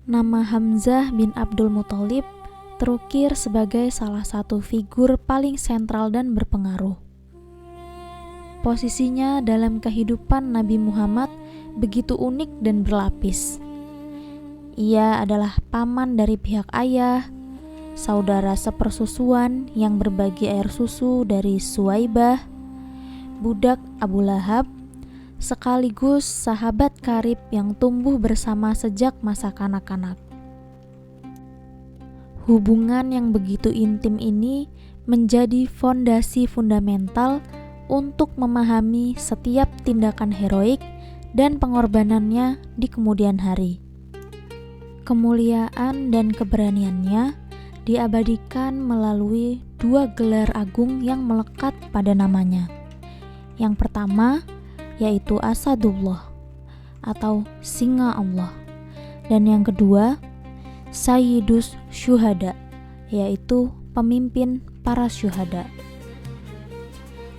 Nama Hamzah bin Abdul Muthalib terukir sebagai salah satu figur paling sentral dan berpengaruh. Posisinya dalam kehidupan Nabi Muhammad begitu unik dan berlapis. Ia adalah paman dari pihak ayah, saudara sepersusuan yang berbagi air susu dari Suwaibah, budak Abu Lahab, sekaligus sahabat karib yang tumbuh bersama sejak masa kanak-kanak. Hubungan yang begitu intim ini menjadi fondasi fundamental untuk memahami setiap tindakan heroik dan pengorbanannya di kemudian hari. Kemuliaan dan keberaniannya diabadikan melalui dua gelar agung yang melekat pada namanya. Yang pertama yaitu Asadullah atau Singa Allah, dan yang kedua Sayyidus Syuhada, yaitu pemimpin para syuhada.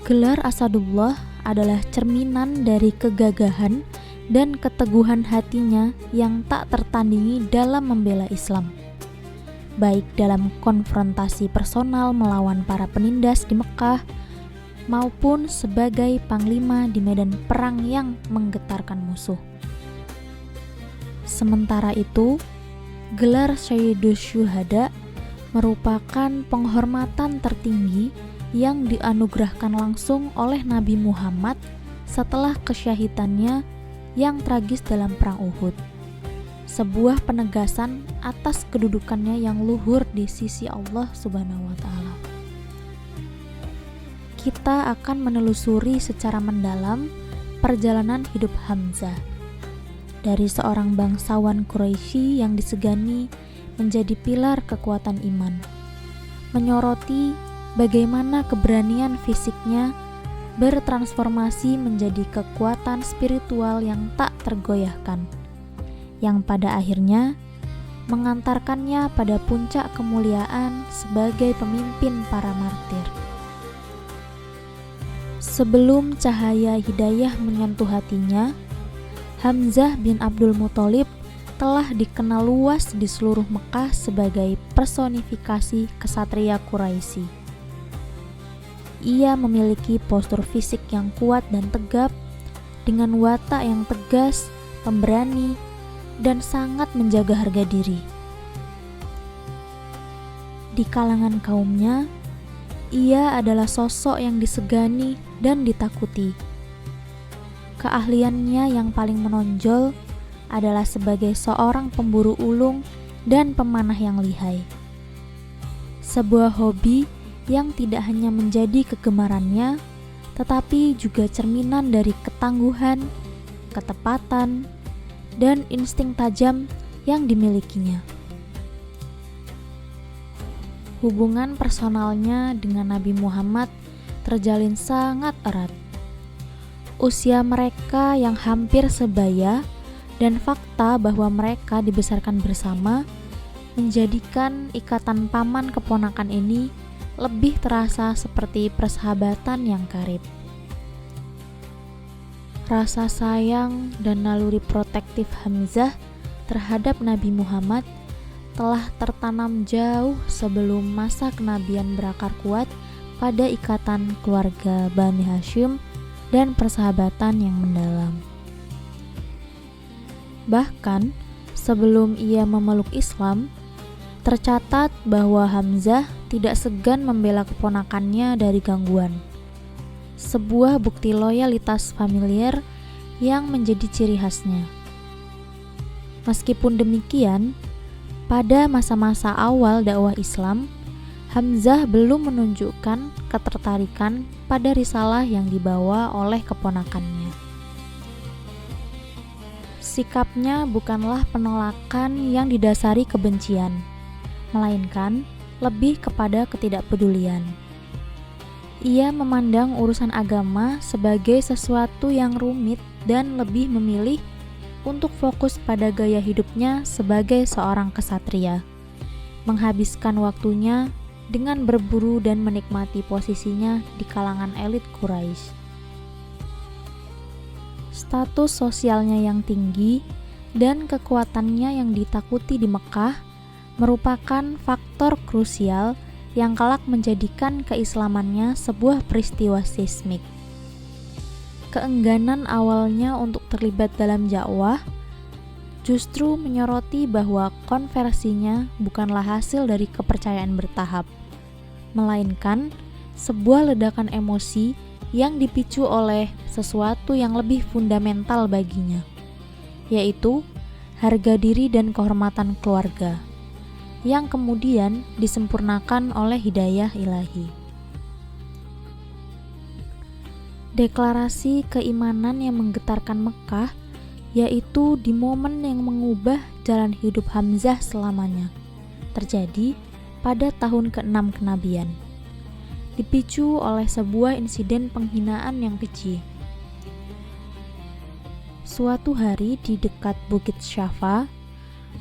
Gelar Asadullah adalah cerminan dari kegagahan dan keteguhan hatinya yang tak tertandingi dalam membela Islam, baik dalam konfrontasi personal melawan para penindas di Mekah maupun sebagai panglima di medan perang yang menggetarkan musuh. Sementara itu, gelar Sayyidus Syuhada merupakan penghormatan tertinggi yang dianugerahkan langsung oleh Nabi Muhammad setelah kesyahidannya yang tragis dalam perang Uhud. Sebuah penegasan atas kedudukannya yang luhur di sisi Allah Subhanahu wa Ta'ala. Kita akan menelusuri secara mendalam perjalanan hidup Hamzah dari seorang bangsawan Quraisy yang disegani menjadi pilar kekuatan iman, menyoroti bagaimana keberanian fisiknya bertransformasi menjadi kekuatan spiritual yang tak tergoyahkan, yang pada akhirnya mengantarkannya pada puncak kemuliaan sebagai pemimpin para martir. Sebelum cahaya hidayah menyentuh hatinya, Hamzah bin Abdul Muthalib telah dikenal luas di seluruh Mekah sebagai personifikasi kesatria Quraisy. Ia memiliki postur fisik yang kuat dan tegap, dengan watak yang tegas, pemberani, dan sangat menjaga harga diri. Di kalangan kaumnya, ia adalah sosok yang disegani dan ditakuti. Keahliannya yang paling menonjol adalah sebagai seorang pemburu ulung dan pemanah yang lihai. Sebuah hobi yang tidak hanya menjadi kegemarannya, tetapi juga cerminan dari ketangguhan, ketepatan, dan insting tajam yang dimilikinya. Hubungan personalnya dengan Nabi Muhammad terjalin sangat erat. Usia mereka yang hampir sebaya dan fakta bahwa mereka dibesarkan bersama menjadikan ikatan paman keponakan ini lebih terasa seperti persahabatan yang karib. Rasa sayang dan naluri protektif Hamzah terhadap Nabi Muhammad telah tertanam jauh sebelum masa kenabian berakar kuat pada ikatan keluarga Bani Hashim dan persahabatan yang mendalam. Bahkan sebelum ia memeluk Islam, tercatat bahwa Hamzah tidak segan membela keponakannya dari gangguan. Sebuah bukti loyalitas familiar yang menjadi ciri khasnya. Meskipun demikian, pada masa-masa awal dakwah Islam, Hamzah belum menunjukkan ketertarikan pada risalah yang dibawa oleh keponakannya. Sikapnya bukanlah penolakan yang didasari kebencian, melainkan lebih kepada ketidakpedulian. Ia memandang urusan agama sebagai sesuatu yang rumit dan lebih memilih untuk fokus pada gaya hidupnya sebagai seorang kesatria, menghabiskan waktunya dengan berburu dan menikmati posisinya di kalangan elit Quraisy. Status sosialnya yang tinggi dan kekuatannya yang ditakuti di Mekah merupakan faktor krusial yang kelak menjadikan keislamannya sebuah peristiwa seismik. Keengganan awalnya untuk terlibat dalam dakwah justru menyoroti bahwa konversinya bukanlah hasil dari kepercayaan bertahap, melainkan sebuah ledakan emosi yang dipicu oleh sesuatu yang lebih fundamental baginya, yaitu harga diri dan kehormatan keluarga, yang kemudian disempurnakan oleh hidayah ilahi. Deklarasi keimanan yang menggetarkan Mekah yaitu di momen yang mengubah jalan hidup Hamzah selamanya, terjadi pada tahun ke-6 kenabian, dipicu oleh sebuah insiden penghinaan yang keji. Suatu hari di dekat Bukit Syafa,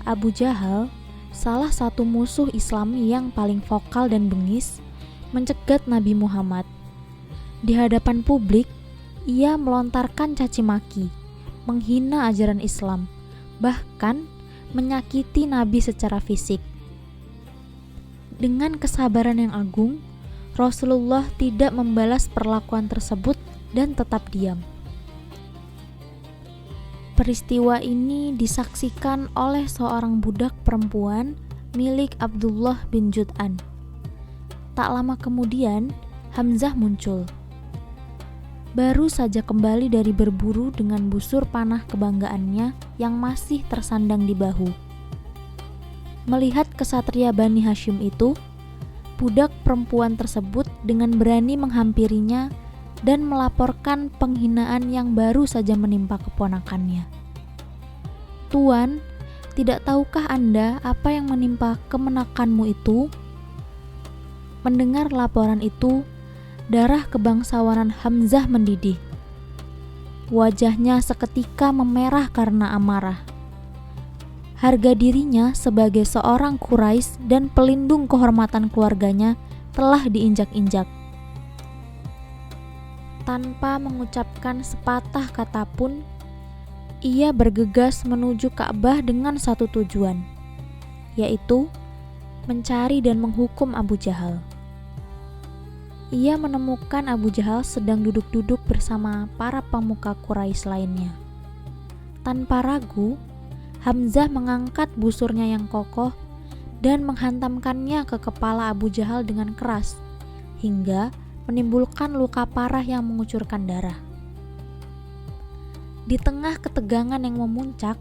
Abu Jahal, salah satu musuh Islam yang paling vokal dan bengis, mencegat Nabi Muhammad. Di hadapan publik, ia melontarkan caci maki, menghina ajaran Islam, bahkan menyakiti Nabi secara fisik. Dengan kesabaran yang agung, Rasulullah tidak membalas perlakuan tersebut dan tetap diam. Peristiwa ini disaksikan oleh seorang budak perempuan milik Abdullah bin Jud'an. Tak lama kemudian, Hamzah muncul. Baru saja kembali dari berburu dengan busur panah kebanggaannya yang masih tersandang di bahu. Melihat kesatria Bani Hashim itu, budak perempuan tersebut dengan berani menghampirinya dan melaporkan penghinaan yang baru saja menimpa keponakannya. "Tuan, tidak tahukah Anda apa yang menimpa kemenakanmu itu?" Mendengar laporan itu, darah kebangsawanan Hamzah mendidih. Wajahnya seketika memerah karena amarah. Harga dirinya sebagai seorang Quraisy dan pelindung kehormatan keluarganya telah diinjak-injak. Tanpa mengucapkan sepatah kata pun, ia bergegas menuju Ka'bah dengan satu tujuan, yaitu mencari dan menghukum Abu Jahal. Ia menemukan Abu Jahal sedang duduk-duduk bersama para pemuka Quraisy lainnya. Tanpa ragu, Hamzah mengangkat busurnya yang kokoh dan menghantamkannya ke kepala Abu Jahal dengan keras, hingga menimbulkan luka parah yang mengucurkan darah. Di tengah ketegangan yang memuncak,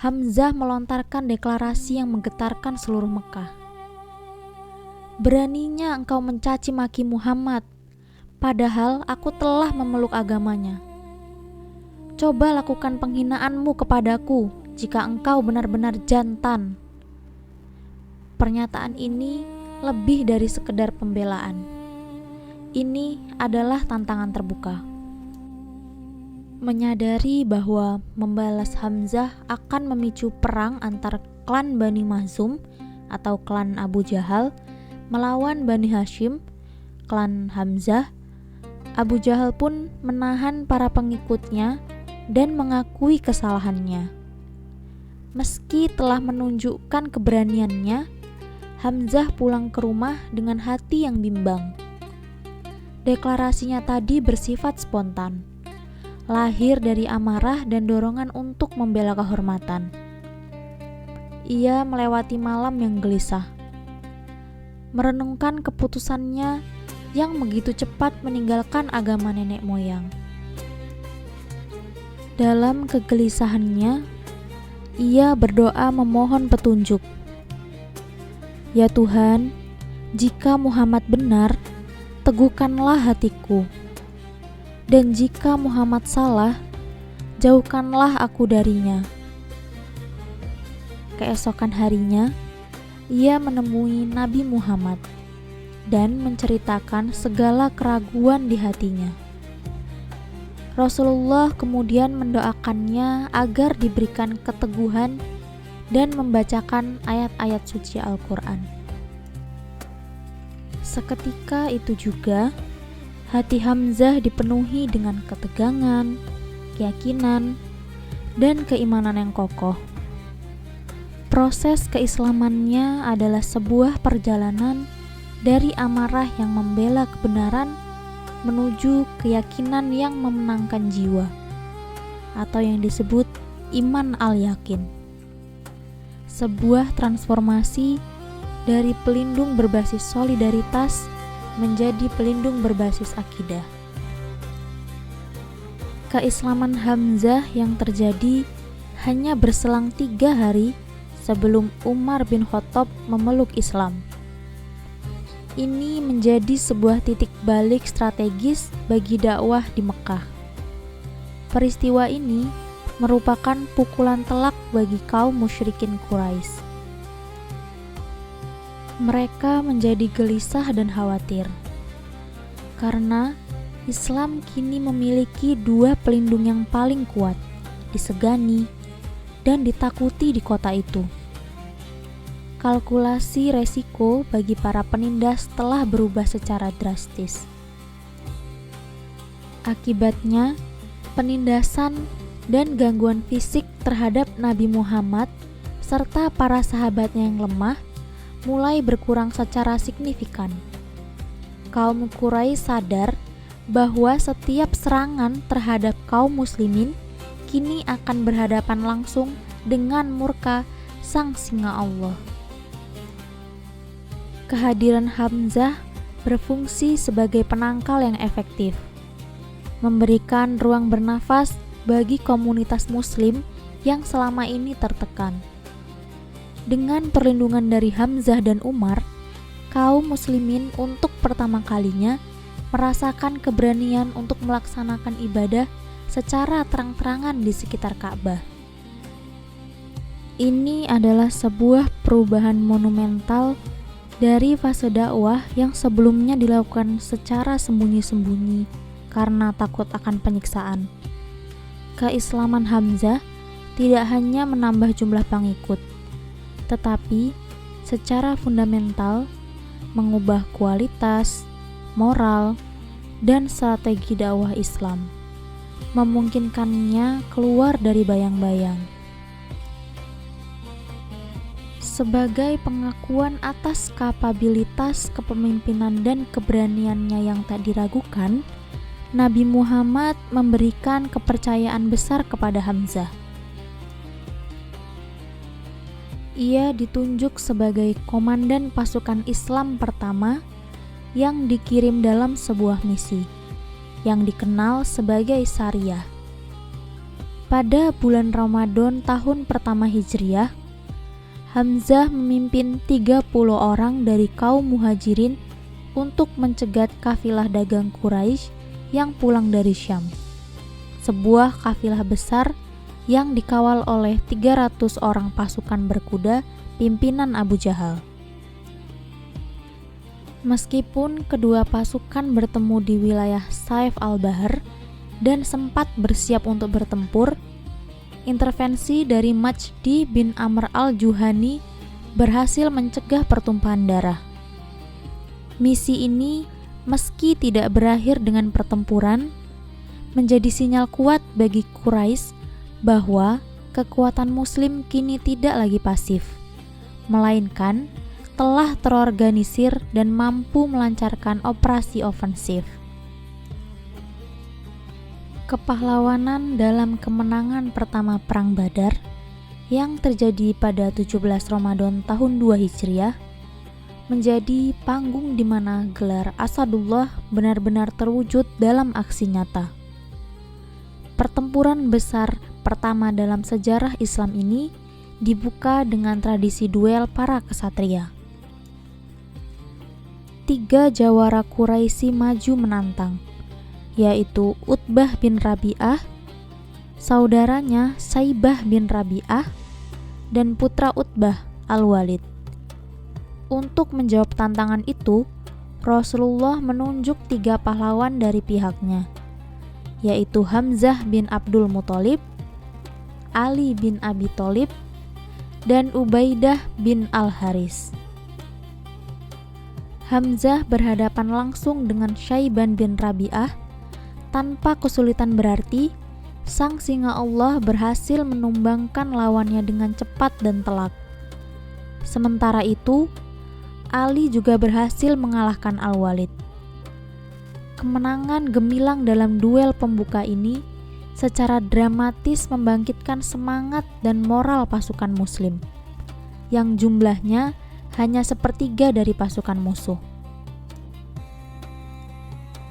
Hamzah melontarkan deklarasi yang menggetarkan seluruh Mekah. "Beraninya engkau mencaci maki Muhammad, padahal aku telah memeluk agamanya. Coba lakukan penghinaanmu kepadaku jika engkau benar-benar jantan." Pernyataan ini lebih dari sekedar pembelaan. Ini adalah tantangan terbuka. Menyadari bahwa membalas Hamzah akan memicu perang antar klan Bani Makhzum atau klan Abu Jahal melawan Bani Hashim, klan Hamzah, Abu Jahal pun menahan para pengikutnya dan mengakui kesalahannya. Meski telah menunjukkan keberaniannya, Hamzah pulang ke rumah dengan hati yang bimbang. Deklarasinya tadi bersifat spontan, lahir dari amarah dan dorongan untuk membela kehormatan. Ia melewati malam yang gelisah, merenungkan keputusannya yang begitu cepat meninggalkan agama nenek moyang. Dalam kegelisahannya, ia berdoa memohon petunjuk. "Ya Tuhan, jika Muhammad benar, teguhkanlah hatiku. Dan jika Muhammad salah, jauhkanlah aku darinya." Keesokan harinya, ia menemui Nabi Muhammad dan menceritakan segala keraguan di hatinya. Rasulullah kemudian mendoakannya agar diberikan keteguhan dan membacakan ayat-ayat suci Al-Quran. Seketika itu juga, hati Hamzah dipenuhi dengan ketegangan, keyakinan, dan keimanan yang kokoh. Proses keislamannya adalah sebuah perjalanan dari amarah yang membela kebenaran menuju keyakinan yang memenangkan jiwa, atau yang disebut iman al-yakin. Sebuah transformasi dari pelindung berbasis solidaritas menjadi pelindung berbasis akidah. Keislaman Hamzah yang terjadi hanya berselang 3 hari sebelum Umar bin Khattab memeluk Islam. Ini menjadi sebuah titik balik strategis bagi dakwah di Mekah. Peristiwa ini merupakan pukulan telak bagi kaum musyrikin Quraisy. Mereka menjadi gelisah dan khawatir karena Islam kini memiliki 2 pelindung yang paling kuat, disegani dan ditakuti di kota itu. Kalkulasi resiko bagi para penindas telah berubah secara drastis. Akibatnya, penindasan dan gangguan fisik terhadap Nabi Muhammad serta para sahabatnya yang lemah mulai berkurang secara signifikan. Kaum Quraisy sadar bahwa setiap serangan terhadap kaum muslimin kini akan berhadapan langsung dengan murka Sang Singa Allah. Kehadiran Hamzah berfungsi sebagai penangkal yang efektif, memberikan ruang bernafas bagi komunitas muslim yang selama ini tertekan. Dengan perlindungan dari Hamzah dan Umar, kaum muslimin untuk pertama kalinya merasakan keberanian untuk melaksanakan ibadah secara terang-terangan di sekitar Ka'bah. Ini adalah sebuah perubahan monumental dari fase dakwah yang sebelumnya dilakukan secara sembunyi-sembunyi karena takut akan penyiksaan. Keislaman Hamzah tidak hanya menambah jumlah pengikut, tetapi secara fundamental mengubah kualitas, moral, dan strategi dakwah Islam, memungkinkannya keluar dari bayang-bayang. Sebagai pengakuan atas kapabilitas kepemimpinan dan keberaniannya yang tak diragukan, Nabi Muhammad memberikan kepercayaan besar kepada Hamzah. Ia ditunjuk sebagai komandan pasukan Islam pertama yang dikirim dalam sebuah misi, yang dikenal sebagai Sariyah. Pada bulan Ramadan tahun pertama Hijriah, Hamzah memimpin 30 orang dari kaum muhajirin untuk mencegat kafilah dagang Quraisy yang pulang dari Syam. Sebuah kafilah besar yang dikawal oleh 300 orang pasukan berkuda pimpinan Abu Jahal. Meskipun kedua pasukan bertemu di wilayah Saif al-Bahr dan sempat bersiap untuk bertempur, intervensi dari Majdi bin Amr al-Juhani berhasil mencegah pertumpahan darah. Misi ini, meski tidak berakhir dengan pertempuran, menjadi sinyal kuat bagi Quraisy bahwa kekuatan Muslim kini tidak lagi pasif, melainkan telah terorganisir dan mampu melancarkan operasi ofensif. Kepahlawanan dalam kemenangan pertama Perang Badar yang terjadi pada 17 Ramadan tahun 2 Hijriah menjadi panggung di mana gelar Asadullah benar-benar terwujud dalam aksi nyata. Pertempuran besar pertama dalam sejarah Islam ini dibuka dengan tradisi duel para kesatria. 3 jawara Quraisy maju menantang, yaitu Utbah bin Rabi'ah, saudaranya Saibah bin Rabi'ah, dan putra Utbah, Al-Walid. Untuk menjawab tantangan itu, Rasulullah menunjuk 3 pahlawan dari pihaknya, yaitu Hamzah bin Abdul Muthalib, Ali bin Abi Thalib, dan Ubaidah bin Al-Haris. Hamzah berhadapan langsung dengan Syaiban bin Rabi'ah tanpa kesulitan berarti sang singa Allah berhasil menumbangkan lawannya dengan cepat dan telak. Sementara itu, Ali juga berhasil mengalahkan Al-Walid. Kemenangan gemilang dalam duel pembuka ini secara dramatis membangkitkan semangat dan moral pasukan Muslim, yang jumlahnya hanya sepertiga dari pasukan musuh.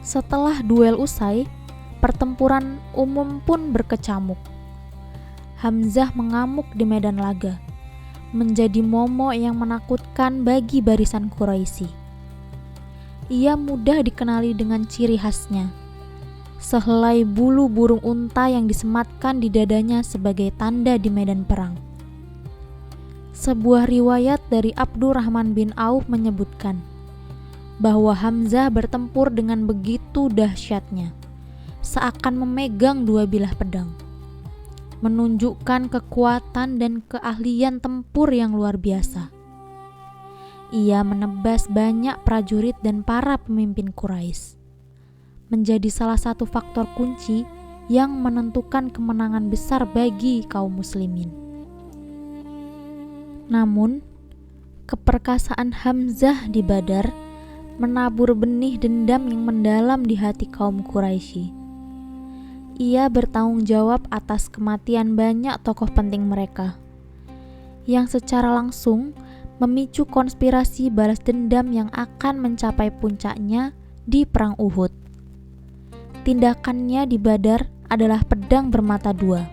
Setelah duel usai, pertempuran umum pun berkecamuk. Hamzah mengamuk di medan laga, menjadi momok yang menakutkan bagi barisan Quraisy. Ia mudah dikenali dengan ciri khasnya, sehelai bulu burung unta yang disematkan di dadanya sebagai tanda di medan perang. Sebuah riwayat dari Abdurrahman bin Auf menyebutkan bahwa Hamzah bertempur dengan begitu dahsyatnya, seakan memegang dua bilah pedang, menunjukkan kekuatan dan keahlian tempur yang luar biasa. Ia menebas banyak prajurit dan para pemimpin Quraisy, menjadi salah satu faktor kunci yang menentukan kemenangan besar bagi kaum muslimin. Namun, keperkasaan Hamzah di Badar menabur benih dendam yang mendalam di hati kaum Quraisy. Ia bertanggung jawab atas kematian banyak tokoh penting mereka, yang secara langsung memicu konspirasi balas dendam yang akan mencapai puncaknya di Perang Uhud. Tindakannya di Badar adalah pedang bermata dua.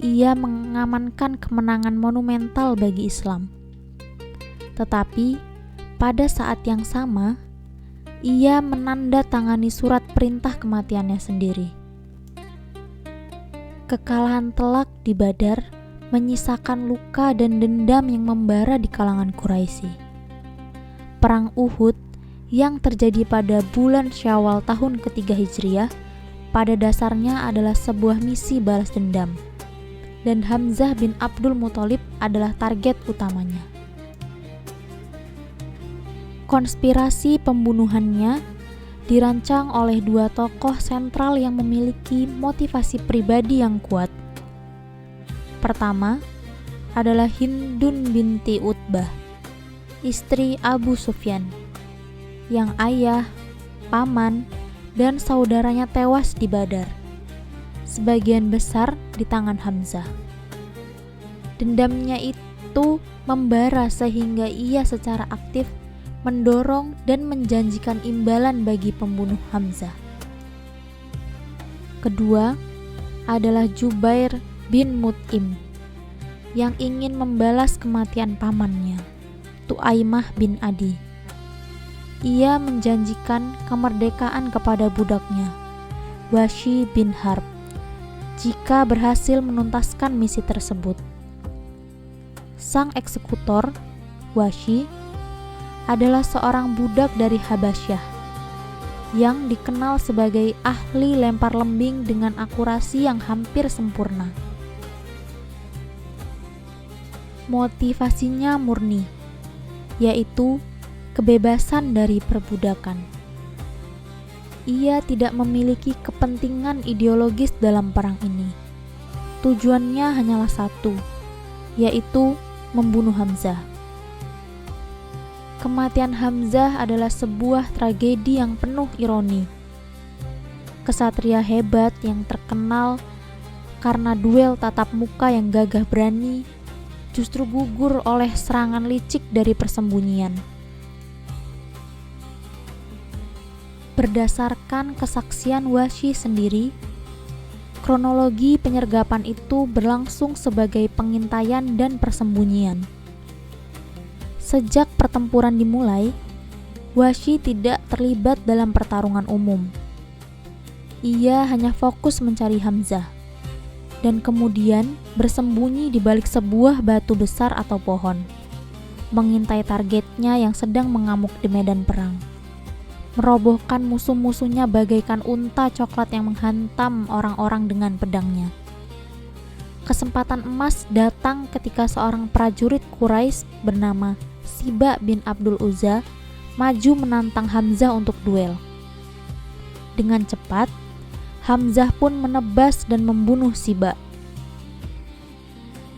Ia mengamankan kemenangan monumental bagi Islam. Tetapi pada saat yang sama, ia menandatangani surat perintah kematiannya sendiri. Kekalahan telak di Badar menyisakan luka dan dendam yang membara di kalangan Quraisy. Perang Uhud yang terjadi pada bulan Syawal tahun ketiga Hijriah pada dasarnya adalah sebuah misi balas dendam, dan Hamzah bin Abdul Muthalib adalah target utamanya. Konspirasi pembunuhannya dirancang oleh dua tokoh sentral yang memiliki motivasi pribadi yang kuat. Pertama adalah Hindun binti Utbah, istri Abu Sufyan, yang ayah, paman, dan saudaranya tewas di Badar, sebagian besar di tangan Hamzah. Dendamnya itu membara sehingga ia secara aktif mendorong dan menjanjikan imbalan bagi pembunuh Hamzah. Kedua adalah Jubair bin Mut'im, yang ingin membalas kematian pamannya, Tu'aimah bin Adi. Ia menjanjikan kemerdekaan kepada budaknya, Wahsy bin Harb, jika berhasil menuntaskan misi tersebut. Sang eksekutor, Wahsy, adalah seorang budak dari Habasyah yang dikenal sebagai ahli lempar lembing dengan akurasi yang hampir sempurna. Motivasinya murni, yaitu kebebasan dari perbudakan. Ia tidak memiliki kepentingan ideologis dalam perang ini. Tujuannya hanyalah satu, yaitu membunuh Hamzah. Kematian Hamzah adalah sebuah tragedi yang penuh ironi. Kesatria hebat yang terkenal karena duel tatap muka yang gagah berani justru gugur oleh serangan licik dari persembunyian. Berdasarkan kesaksian Wahsy sendiri, kronologi penyergapan itu berlangsung sebagai pengintaian dan persembunyian. Sejak pertempuran dimulai, Wahsy tidak terlibat dalam pertarungan umum. Ia hanya fokus mencari Hamzah, dan kemudian bersembunyi di balik sebuah batu besar atau pohon, mengintai targetnya yang sedang mengamuk di medan perang, merobohkan musuh-musuhnya bagaikan unta coklat yang menghantam orang-orang dengan pedangnya. Kesempatan emas datang ketika seorang prajurit Quraisy bernama Siba bin Abdul Uzza maju menantang Hamzah untuk duel. Dengan cepat, Hamzah pun menebas dan membunuh si Ba.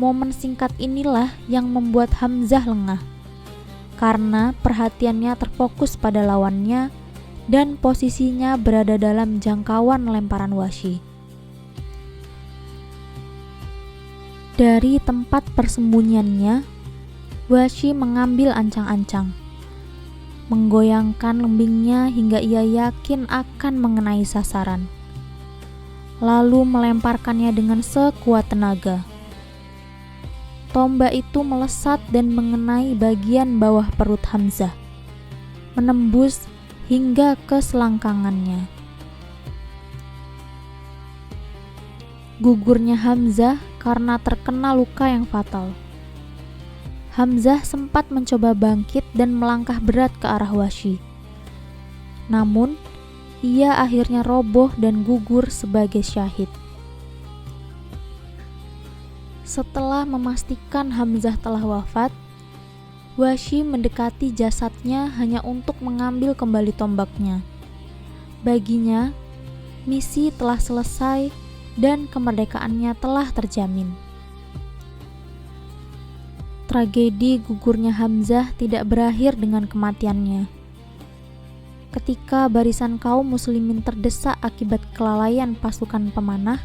Momen singkat inilah yang membuat Hamzah lengah, karena perhatiannya terfokus pada lawannya dan posisinya berada dalam jangkauan lemparan Wahsy. Dari tempat persembunyiannya, Wahsy mengambil ancang-ancang, menggoyangkan lembingnya hingga ia yakin akan mengenai sasaran, lalu melemparkannya dengan sekuat tenaga. Tombak itu melesat dan mengenai bagian bawah perut Hamzah, menembus hingga ke selangkangannya. Gugurnya Hamzah karena terkena luka yang fatal. Hamzah sempat mencoba bangkit dan melangkah berat ke arah Wahsy. Namun, ia akhirnya roboh dan gugur sebagai syahid. Setelah memastikan Hamzah telah wafat, Wahsy mendekati jasadnya hanya untuk mengambil kembali tombaknya. Baginya, misi telah selesai dan kemerdekaannya telah terjamin. Tragedi gugurnya Hamzah tidak berakhir dengan kematiannya. Ketika barisan kaum muslimin terdesak akibat kelalaian pasukan pemanah,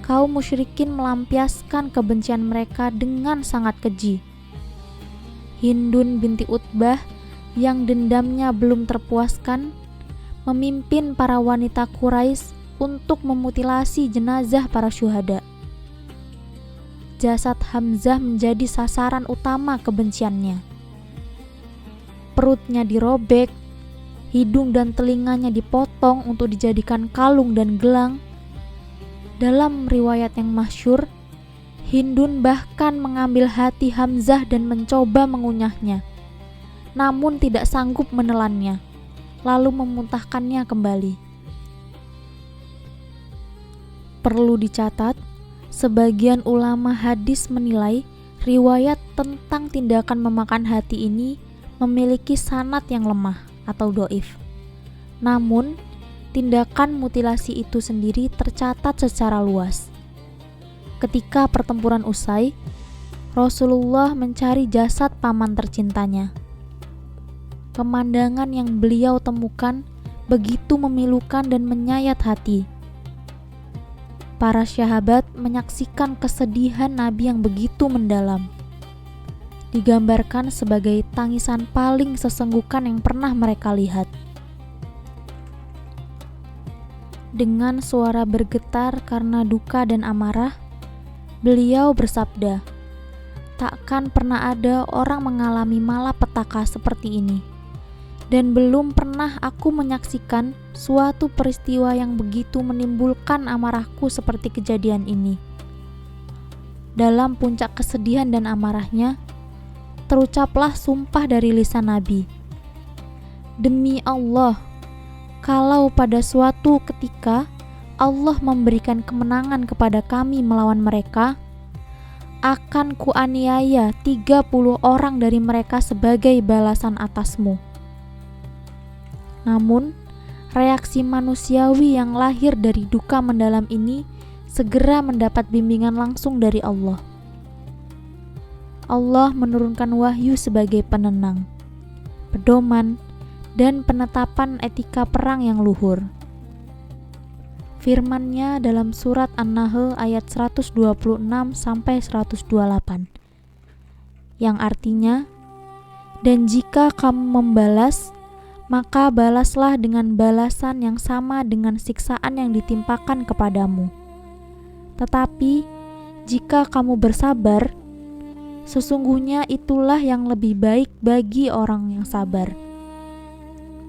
kaum musyrikin melampiaskan kebencian mereka dengan sangat keji. Hindun binti Utbah yang dendamnya belum terpuaskan, memimpin para wanita Quraisy untuk memutilasi jenazah para syuhada. Jasad Hamzah menjadi sasaran utama kebenciannya. Perutnya dirobek, hidung dan telinganya dipotong untuk dijadikan kalung dan gelang. Dalam riwayat yang masyhur, Hindun bahkan mengambil hati Hamzah dan mencoba mengunyahnya, namun tidak sanggup menelannya, lalu memuntahkannya kembali. Perlu dicatat, sebagian ulama hadis menilai riwayat tentang tindakan memakan hati ini memiliki sanad yang lemah atau dhaif. Namun, tindakan mutilasi itu sendiri tercatat secara luas. Ketika pertempuran usai, Rasulullah mencari jasad paman tercintanya. Pemandangan yang beliau temukan begitu memilukan dan menyayat hati. Para sahabat menyaksikan kesedihan Nabi yang begitu mendalam. Digambarkan sebagai tangisan paling sesenggukan yang pernah mereka lihat. Dengan suara bergetar karena duka dan amarah, beliau bersabda, "Takkan pernah ada orang mengalami malapetaka seperti ini, dan belum pernah aku menyaksikan suatu peristiwa yang begitu menimbulkan amarahku seperti kejadian ini." Dalam puncak kesedihan dan amarahnya, terucaplah sumpah dari lisan Nabi, "Demi Allah, kalau pada suatu ketika Allah memberikan kemenangan kepada kami melawan mereka, akan kuaniaya 30 orang dari mereka sebagai balasan atasmu." Namun, reaksi manusiawi yang lahir dari duka mendalam ini segera mendapat bimbingan langsung dari Allah. Allah menurunkan wahyu sebagai penenang, pedoman, dan penetapan etika perang yang luhur. Firman-Nya dalam surat An-Nahl ayat 126-128, yang artinya, "Dan jika kamu membalas, maka balaslah dengan balasan yang sama dengan siksaan yang ditimpakan kepadamu. Tetapi jika kamu bersabar, sesungguhnya itulah yang lebih baik bagi orang yang sabar.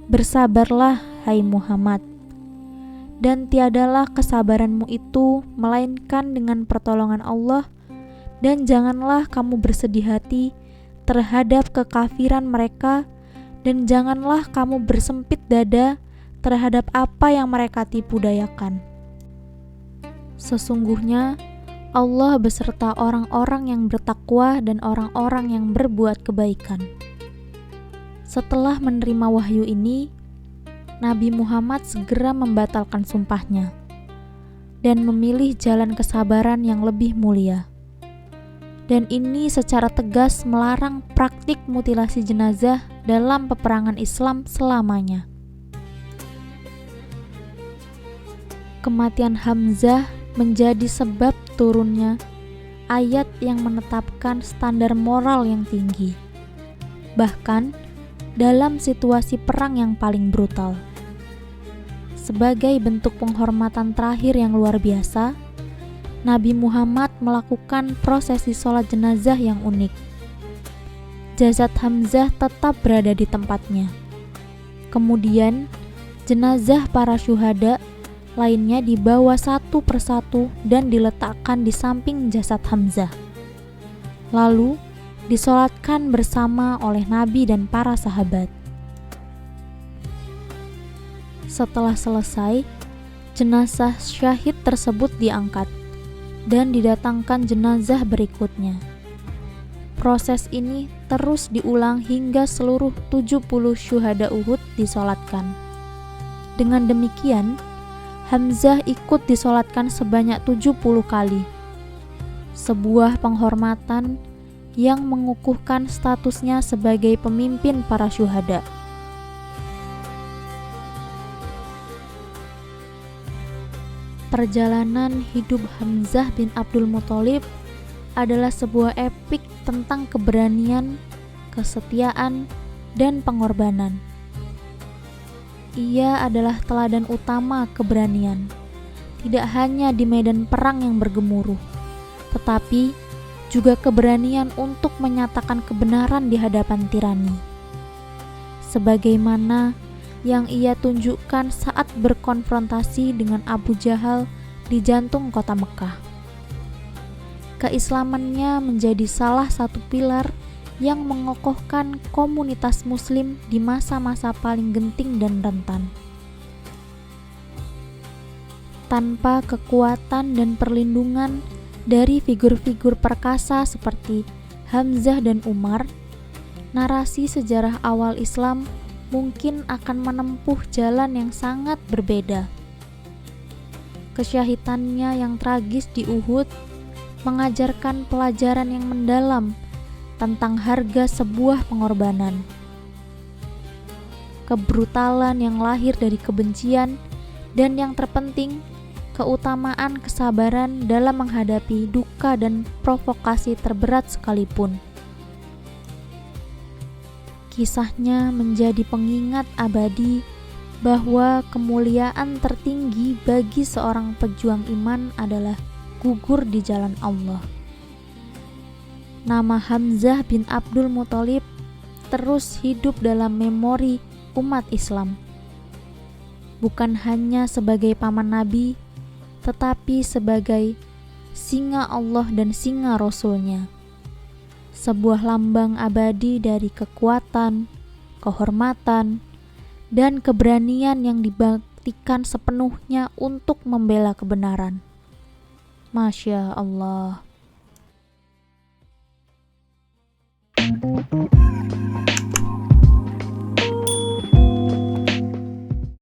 Bersabarlah, hai Muhammad, dan tiadalah kesabaranmu itu melainkan dengan pertolongan Allah, dan janganlah kamu bersedih hati terhadap kekafiran mereka, dan janganlah kamu bersempit dada terhadap apa yang mereka tipu dayakan. Sesungguhnya Allah beserta orang-orang yang bertakwa dan orang-orang yang berbuat kebaikan." Setelah menerima wahyu ini, Nabi Muhammad segera membatalkan sumpahnya. dan memilih jalan kesabaran yang lebih mulia. Dan ini secara tegas melarang praktik mutilasi jenazah dalam peperangan Islam selamanya. Kematian Hamzah menjadi sebab turunnya ayat yang menetapkan standar moral yang tinggi, bahkan dalam situasi perang yang paling brutal. Sebagai bentuk penghormatan terakhir yang luar biasa, Nabi Muhammad melakukan prosesi sholat jenazah yang unik. Jasad Hamzah tetap berada di tempatnya. Kemudian, jenazah para syuhada lainnya dibawa satu persatu dan diletakkan di samping jasad Hamzah. Lalu, disolatkan bersama oleh Nabi dan para sahabat. Setelah selesai, jenazah syahid tersebut diangkat dan didatangkan jenazah berikutnya. Proses ini terus diulang hingga seluruh 70 syuhada Uhud disolatkan. Dengan demikian, Hamzah ikut disolatkan sebanyak 70 kali. Sebuah penghormatan yang mengukuhkan statusnya sebagai pemimpin para syuhada. Perjalanan hidup Hamzah bin Abdul Muthalib adalah sebuah epik tentang keberanian, kesetiaan, dan pengorbanan. Ia adalah teladan utama keberanian, tidak hanya di medan perang yang bergemuruh, tetapi juga keberanian untuk menyatakan kebenaran di hadapan tirani. Sebagaimana yang ia tunjukkan saat berkonfrontasi dengan Abu Jahal di jantung kota Mekah. Keislamannya menjadi salah satu pilar yang mengokohkan komunitas muslim di masa-masa paling genting dan rentan. Tanpa kekuatan dan perlindungan dari figur-figur perkasa seperti Hamzah dan Umar, narasi sejarah awal Islam mungkin akan menempuh jalan yang sangat berbeda. Kesyahidannya yang tragis di Uhud mengajarkan pelajaran yang mendalam tentang harga sebuah pengorbanan. Kebrutalan yang lahir dari kebencian, dan yang terpenting, keutamaan kesabaran dalam menghadapi duka dan provokasi terberat sekalipun. Kisahnya menjadi pengingat abadi bahwa kemuliaan tertinggi bagi seorang pejuang iman adalah gugur di jalan Allah. Nama Hamzah bin Abdul Muthalib terus hidup dalam memori umat Islam, bukan hanya sebagai paman Nabi, tetapi sebagai singa Allah dan singa Rasul-Nya. Sebuah lambang abadi dari kekuatan, kehormatan, dan keberanian yang dibaktikan sepenuhnya untuk membela kebenaran. Masya Allah.